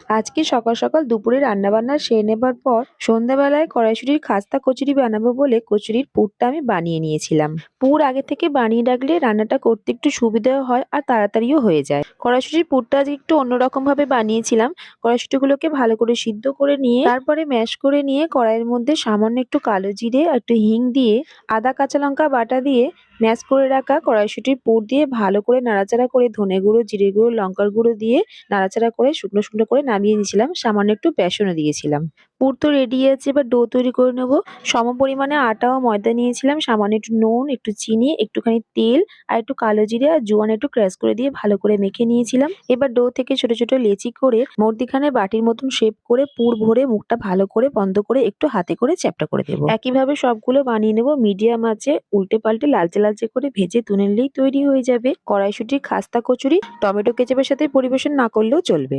আজকে সকাল সকাল দুপুরে রান্নাবান্না সেরে নেবার পর সন্ধ্যাবেলায় কড়াইশুঁটির খাস্তা কচুরি বানাবো বলে কচুরির পুরটা আমি বানিয়ে নিয়েছিলাম। পুর আগে থেকে বানিয়ে রাখলে রান্নাটা করতে একটু সুবিধাও হয় আর তাড়াতাড়িও হয়ে যায়। কড়াইশুঁটির পুরটা আজকে একটু অন্যরকম ভাবে বানিয়েছিলাম। কড়াইশুঁটিগুলোকে ভালো করে সিদ্ধ করে নিয়ে তারপরে ম্যাশ করে নিয়ে কড়াইয়ের মধ্যে সামান্য একটু কালো জিরে আর একটু হিং দিয়ে আদা কাঁচা লঙ্কা বাটা দিয়ে ম্যাশ করে রাখা কড়াইশুঁটির পুর দিয়ে ভালো করে নাড়াচাড়া করে ধনে গুঁড়ো, জিরে গুঁড়ো, লঙ্কার গুঁড়ো দিয়ে নাড়াচাড়া করে শুকনো শুকনো করে নামিয়ে নিয়েছিলাম। সামান্য একটু বেসনও দিয়েছিলাম। পুর তো রেডি আছে, এবার ডো তৈরি করে নেব। সমপরিমাণে আটা ও ময়দা নিয়েছিলাম, সামান্য একটু নুন, একটু চিনি, একটুখানি তেল আর একটু কালো জিরে আর জোয়ান একটু ক্রাশ করে দিয়ে ভালো করে মেখে নিয়েছিলাম। এবার ডো থেকে ছোট ছোট লেচি করে মধ্যিখানে বাটির মতন শেপ করে পুর ভরে মুখটা ভালো করে বন্ধ করে একটু হাতে করে চ্যাপ্টা করে দেবো। একইভাবে সবগুলো বানিয়ে নেব। মিডিয়াম আঁচে উল্টে পাল্টে লালচে লালচে করে ভেজে তুলে নিলেই তৈরি হয়ে যাবে কড়াইশুঁটির খাস্তা কচুরি। টমেটো কেচাপের সাথে পরিবেশন না করলেও চলবে।